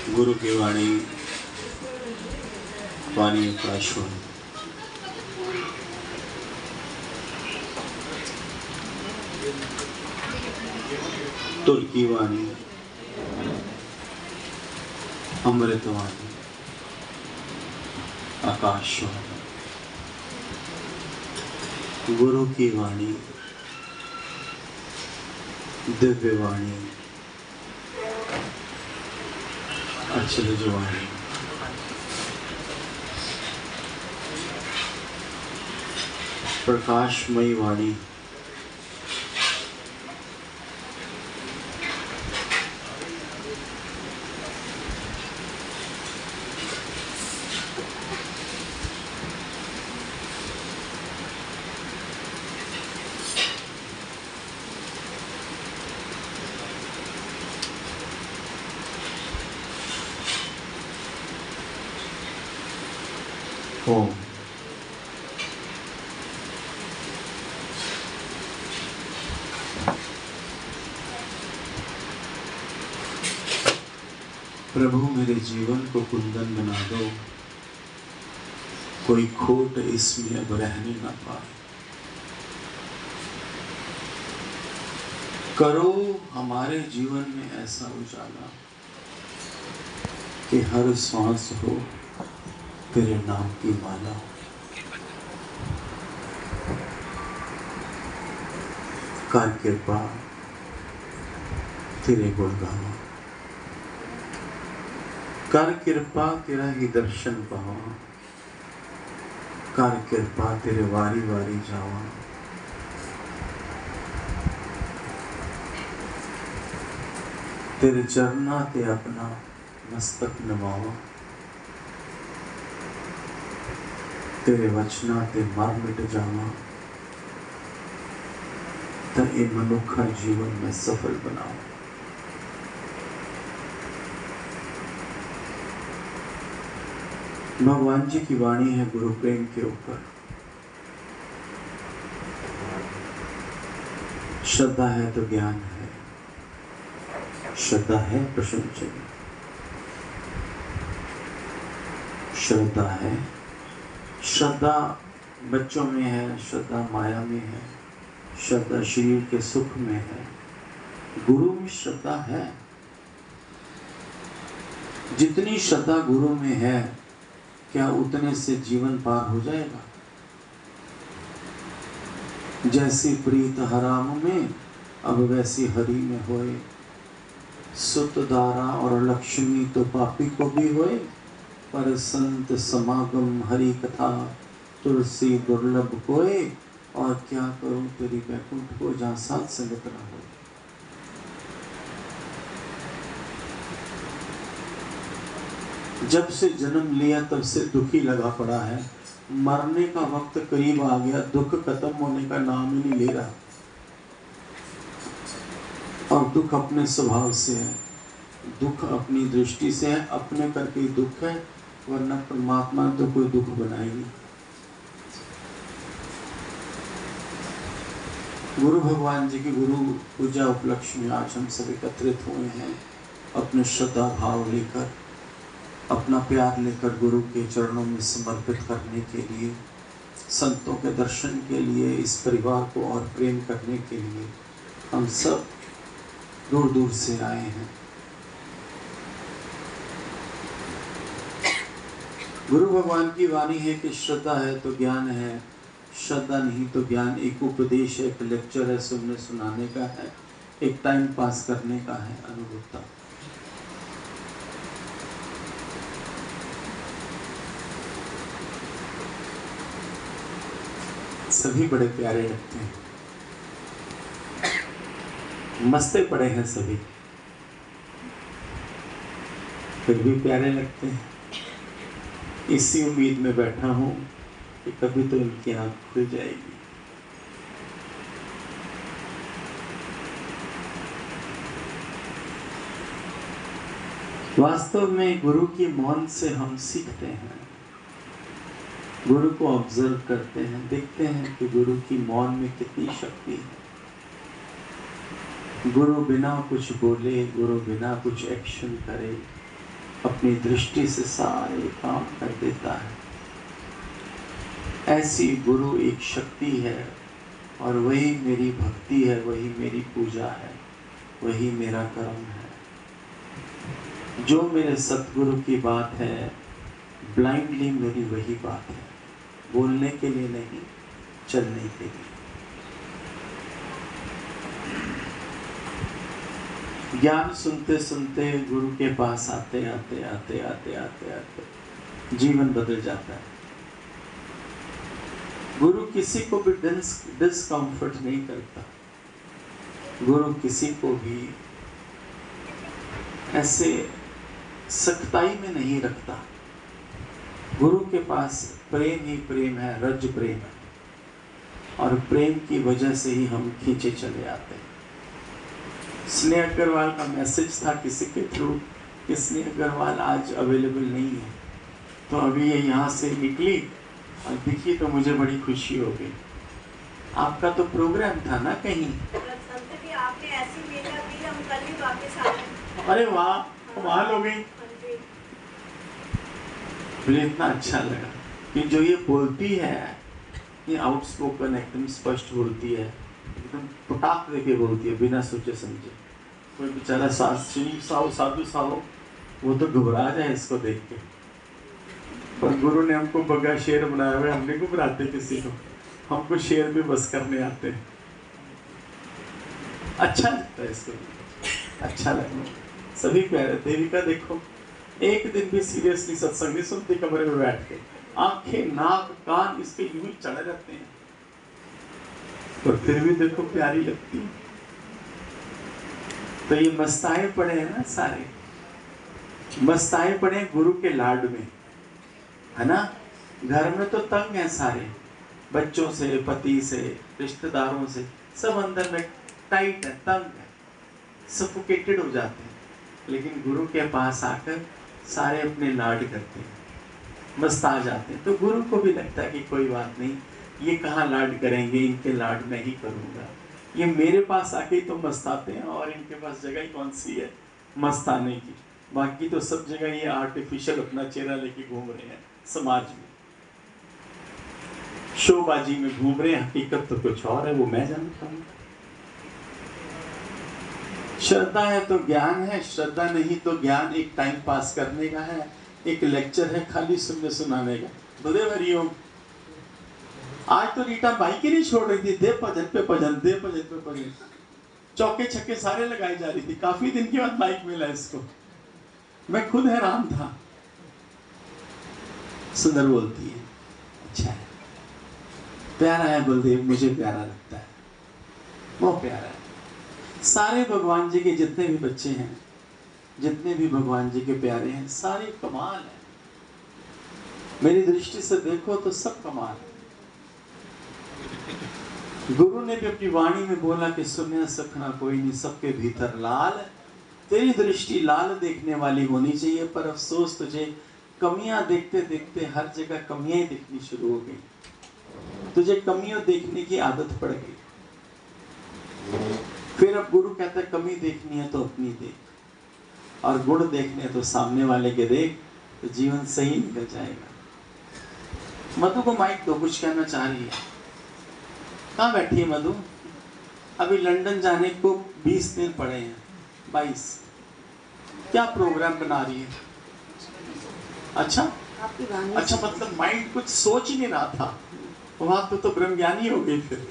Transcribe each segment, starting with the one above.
गुरु की वाणी वाणी प्रकाशवाणी। तुल की वाणी अमृतवाणी आकाशवाणी। गुरु की वाणी दिव्य वाणी अचरज वाणी। प्रकाशमयी वाणी ओम। प्रभु मेरे जीवन को कुंदन बना दो, कोई खोट इसमें अब रहने ना पाए। करो हमारे जीवन में ऐसा उजाला कि हर सांस हो तेरे नाम की माला। कर कृपा तेरे गुण गावा, कर कृपा तेरा ही दर्शन पावा, कर कृपा तेरे वारी वारी जावा। तेरे चरना ते अपना मस्तक नवावा, तेरे वचना ते मर मिट जावा। त ए मनुखा जीवन में सफल बनाओ। भगवान जी की वाणी है गुरु प्रेम के ऊपर। श्रद्धा है तो ज्ञान है, श्रद्धा है प्रशंसन, श्रद्धा है। श्रद्धा बच्चों में है, श्रद्धा माया में है, श्रद्धा शरीर के सुख में है। गुरु में श्रद्धा है। जितनी श्रद्धा गुरु में है, क्या उतने से जीवन पार हो जाएगा? जैसी प्रीत हराम में अब वैसी हरि में होए। सुत दारा और लक्ष्मी तो पापी को भी होए, पर संत समागम हरि कथा तुलसी दुर्लभ कोए। और क्या करूं तेरी बैकुंठ को, जहां साथ संगत ना हो। जब से जन्म लिया तब से दुखी लगा पड़ा है। मरने का वक्त करीब आ गया, दुख खत्म होने का नाम ही नहीं ले रहा। और दुख अपने स्वभाव से है, दुख अपनी दृष्टि से है, अपने करके ही दुख है, वरना परमात्मा तो कोई दुख बनाएगी। गुरु भगवान जी की गुरु पूजा उपलक्ष्य में आज हम सब एकत्रित हुए हैं, अपने श्रद्धा भाव लेकर, अपना प्यार लेकर गुरु के चरणों में समर्पित करने के लिए, संतों के दर्शन के लिए, इस परिवार को और प्रेम करने के लिए हम सब दूर दूर से आए हैं। गुरु भगवान की वाणी है कि श्रद्धा है तो ज्ञान है, श्रद्धा नहीं तो ज्ञान। एक उपदेश है, एक लेक्चर है, सुनने सुनाने का है, एक टाइम पास करने का है, अनुभवता। सभी बड़े प्यारे लगते हैं, मस्ते पड़े हैं सभी, फिर भी प्यारे लगते हैं। इसी उम्मीद में बैठा हूं कि कभी तो इनकी आंख खुल जाएगी। वास्तव में गुरु की मौन से हम सीखते हैं, गुरु को ऑब्जर्व करते हैं, देखते हैं कि गुरु की मौन में कितनी शक्ति है। गुरु बिना कुछ बोले, गुरु बिना कुछ एक्शन करे, अपनी दृष्टि से सारे काम कर देता है। ऐसी गुरु एक शक्ति है और वही मेरी भक्ति है, वही मेरी पूजा है, वही मेरा कर्म है। जो मेरे सतगुरु की बात है ब्लाइंडली मेरी वही बात है, बोलने के लिए नहीं, चलने के लिए। ज्ञान सुनते सुनते गुरु के पास आते आते आते आते आते आते जीवन बदल जाता है। गुरु किसी को भी डिस्कम्फर्ट नहीं करता। गुरु किसी को भी ऐसे सख्ताई में नहीं रखता। गुरु के पास प्रेम ही प्रेम है, रज प्रेम है, और प्रेम की वजह से ही हम खींचे चले आते हैं। स्नेह अग्रवाल का मैसेज था किसी के थ्रू कि स्नेह अग्रवाल आज अवेलेबल नहीं है, तो अभी ये यहाँ से निकली और दिखी तो मुझे बड़ी खुशी हो गई। आपका तो प्रोग्राम था ना कहीं? आपने ऐसी मेला दी, हम कल ही वापस आ गए। अरे वाह, कमाल हो गई। मुझे इतना अच्छा लगा कि जो ये बोलती है, ये आउटस्पोकन एकदम स्पष्ट बोलती है, एकदम पटाख देके बोलती है बिना सोचे समझे। कोई बेचारा शरीफ सा हो, साधु सा हो, वो तो घबरा जाए इसको देख के। पर गुरु ने हमको बगा शेर बनाया हुआ, हमने घबराते किसी को, हमको शेर भी बस करने आते हैं। अच्छा लगता है इसको, अच्छा लगता है। सभी प्यारे देविका देखो, एक दिन भी सीरियसली सत्संग नहीं सुनती, कमरे में बैठ के आंखें नाक कान इस पे यूं ही चढ़े रहते हैं, पर फिर भी देखो प्यारी लगती है। तो ये मस्ताए पड़े हैं ना, सारे मस्ताए पड़े हैं गुरु के लाड में, है ना। घर में तो तंग है सारे, बच्चों से, पति से, रिश्तेदारों से, सब अंदर में टाइट है, तंग है, सफोकेटेड हो जाते हैं। लेकिन गुरु के पास आकर सारे अपने लाड करते हैं, मस्त आ जाते हैं। तो गुरु को भी लगता है कि कोई बात नहीं, ये कहाँ लाड करेंगे, इनके लाड मैं ही करूँगा। ये मेरे पास आके ही तो मस्ताते हैं, और इनके पास जगह ही कौन सी है मस्ताने की। बाकी तो सब जगह ये आर्टिफिशियल अपना चेहरा लेके घूम रहे हैं, समाज में शोबाजी में घूम रहे हैं, हकीकत तो कुछ और है, वो मैं जानता हूँ। श्रद्धा है तो ज्ञान है, श्रद्धा नहीं तो ज्ञान एक टाइम पास करने का है, एक लेक्चर है खाली सुनने सुनाने का। बुधे हरिओम। आज तो रीटा बाइक ही नहीं छोड़ रही थी, दे भजन पे भजन, दे भजन पे भजन, चौके छक्के सारे लगाई जा रही थी। काफी दिन के बाद बाइक मिला इसको, मैं खुद हैरान था। सुंदर बोलती है, अच्छा है, प्यारा है बलदेव, मुझे प्यारा लगता है, बहुत प्यारा है। सारे भगवान जी के जितने भी बच्चे हैं, जितने भी भगवान जी के प्यारे हैं, सारे कमाल है। मेरी दृष्टि से देखो तो सब कमाल है। गुरु ने भी अपनी वाणी में बोला कि सुनने सखना कोई नहीं, सबके भीतर लाल। तेरी दृष्टि लाल देखने वाली होनी चाहिए, पर अफसोस तुझे कमियां देखते देखते हर जगह कमियां ही दिखनी शुरू हो गई। तुझे कमियां देखने की आदत पड़ गई। फिर अब गुरु कहता है कमी देखनी है तो अपनी देख, और गुण देखने तो सामने वाले के देख, तो जीवन सही निकल जाएगा। मधु को माइक दो, कुछ कहना चाह रही है। कहाँ बैठी है मधु? अभी लंदन जाने को 20 दिन पड़े हैं, 22। क्या प्रोग्राम बना रही है? अच्छा अच्छा, मतलब माइंड कुछ सोच ही नहीं रहा था, वहां तो ब्रह्मज्ञानी हो गई। फिर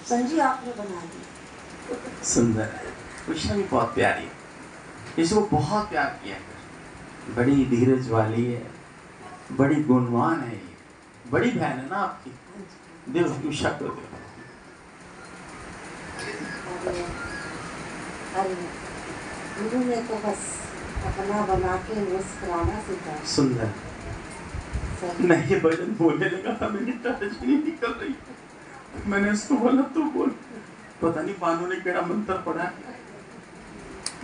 संजी आपने बना दी। सुंदर है, कृष्ण भी बहुत प्यारी है, इसको बहुत प्यार किया कर। बड़ी धीरज वाली है, बड़ी गुणवान है, ये बड़ी बहन है ना आपकी। देव उषा को देव। गुरु ने तो बस अपना बना के मुस्कुराना सिखाया। सुंदर। मैं ये भजन बोलने लगा था, मेरी टच नहीं निकल रही, मैंने उसको बोला तो बोल। पता नहीं बानू ने केड़ा मंत्र पढ़ा,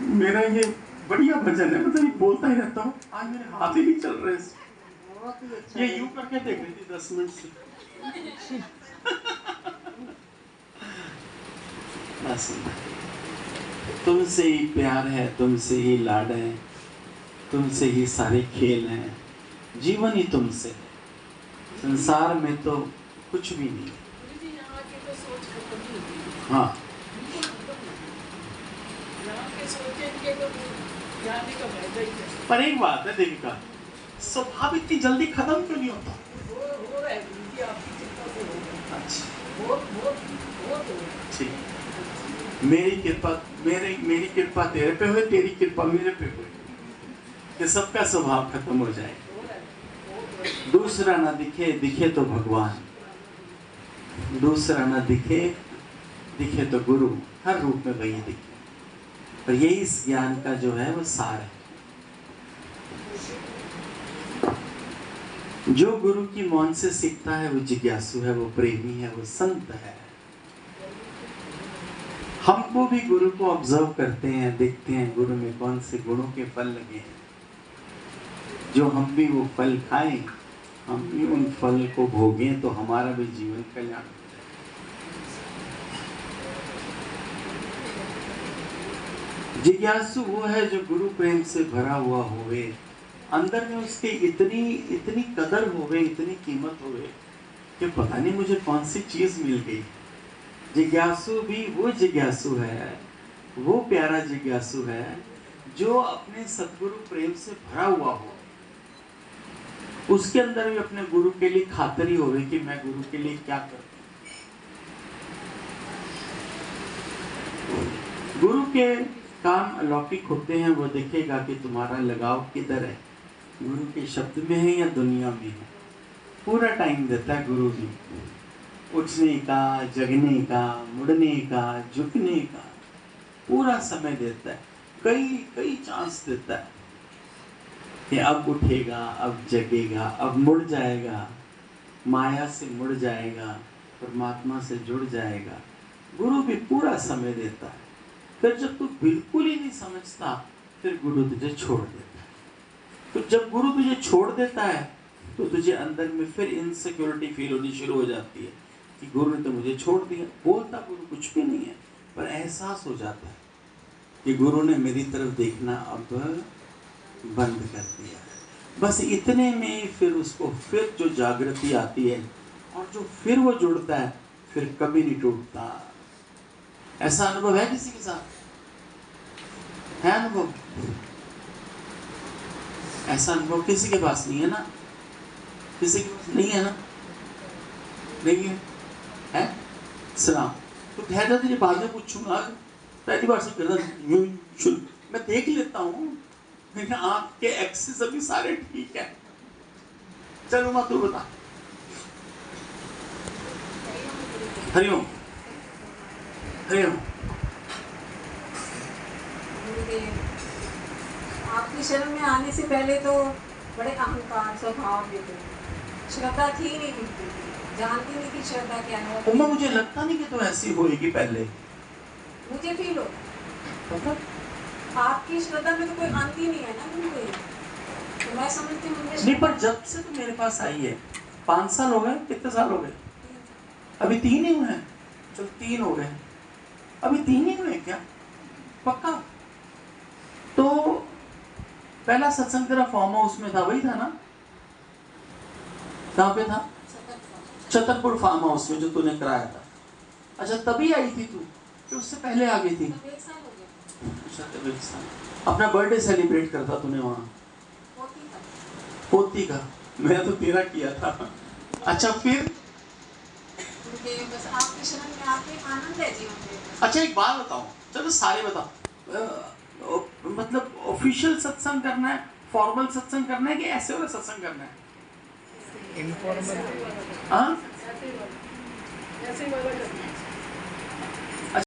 मेरा ये बढ़िया भजन है, मतलब बोलता ही रहता हूँ। आज मेरे हाथ ही नहीं चल रहे। अच्छा, ये यूं करके देख रही थी 10 मिनट से। तुमसे ही प्यार है, तुमसे ही लाड है, तुमसे ही सारे खेल हैं, जीवन ही तुमसे है, संसार में तो कुछ भी नहीं। हाँ, पर एक बात है देविका, स्वभाव इतनी जल्दी खत्म क्यों नहीं होता? अच्छा, ठीक, मेरी कृपा तेरे पे हुई, तेरी कृपा मेरे पे हुई, कि सबका स्वभाव खत्म हो जाए। दूसरा ना दिखे, दिखे तो भगवान, दूसरा ना दिखे, दिखे तो गुरु, हर रूप में वही दिखे। और यही इस ज्ञान का जो है वो सार है। जो गुरु की मौन से सीखता है वो जिज्ञासु है, वो प्रेमी है, वो संत है। हमको भी गुरु को ऑब्जर्व करते हैं, देखते हैं गुरु में कौन से गुणों के फल लगे हैं, जो हम भी वो फल खाएं, हम भी उन फल को भोगें, तो हमारा भी जीवन कल्याण हो जाए। जिज्ञासु वो है जो गुरु प्रेम से भरा हुआ होवे, अंदर में उसके इतनी कदर होवे, इतनी कीमत होवे कि पता नहीं मुझे कौन सी चीज मिल गई। जिज्ञासु भी वो जिज्ञासु है, वो प्यारा जिज्ञासु है जो अपने सतगुरु प्रेम से भरा हुआ हो। उसके अंदर भी अपने गुरु के लिए खातरी होवे कि मैं गुरु के लिए क्या करूं। गुरु के काम अलौकिक होते हैं, वो देखेगा कि तुम्हारा लगाव किधर है, गुरु के शब्द में है या दुनिया में है। पूरा टाइम देता है गुरु भी, उठने का, जगने का, मुड़ने का, झुकने का पूरा समय देता है। कई चांस देता है कि अब उठेगा, अब जगेगा, अब मुड़ जाएगा, माया से मुड़ जाएगा, परमात्मा से जुड़ जाएगा। गुरु भी पूरा समय देता है। फिर जब तू बिल्कुल ही नहीं समझता, फिर गुरु तुझे छोड़ देता है। तो जब गुरु तुझे छोड़ देता है तो तुझे अंदर में फिर इनसिक्योरिटी फील होनी शुरू हो जाती है कि गुरु ने तो मुझे छोड़ दिया। बोलता गुरु कुछ भी नहीं है, पर एहसास हो जाता है कि गुरु ने मेरी तरफ देखना अब बंद कर दिया। बस इतने में फिर उसको फिर जो जागृति आती है और जो फिर वो जुड़ता है, फिर कभी नहीं टूटता। ऐसा अनुभव है किसी के साथ? है अनुभव? ऐसा अनुभव किसी के पास नहीं है ना? किसी के पास नहीं है ना? नहीं है? है? सलाम। तो ठहर तेरी बाद में पूछूंगा, पहली बार से करता मैं देख लेता हूँ, मेरे आँख के एक्सिस अभी सारे ठीक है। चलो माँ तू बता। हरिओम हरिओम। आपकी शरण में आने से पहले तो बड़े अहंकार स्वभाव भी थे, श्रद्धा थी नहीं, जानती नहीं थी श्रद्धा क्या है। उम्मा मुझे लगता नहीं कि तो ऐसी होएगी पहले। मुझे फील हो आपकी श्रद्धा में तो कोई अंत ही नहीं है ना बिल्कुल। तो मैं समझती हूँ नहीं, पर जब से तो मेरे पास आई है 5 साल हो गए, कितने साल हो गए? अभी 3 ही हुए हैं। चलो 3 हो गए, अभी 3 ही हुए क्या? पक्का? तो पहला सत्संग तेरा फार्म हाउस में था, वही था ना? कहाँ पे था? छतरपुर फार्म हाउस में जो तूने कराया था। अच्छा, तभी आई थी तू कि उससे पहले आ गई थी? अपना बर्थडे सेलिब्रेट करता तूने वहाँ? पोती का? मैं तो तेरा किया था। अच्छा, फिर? बस आपकी शरण में आके आनंद है जीवन में। अच्छा, एक बात बताओ, चलो सारे बताओ, मतलब ऑफिशियल सत्संग करना है, फॉर्मल सत्संग करना है कि ऐसे वाला सत्संग करना है? इनफॉर्मल। हाँ,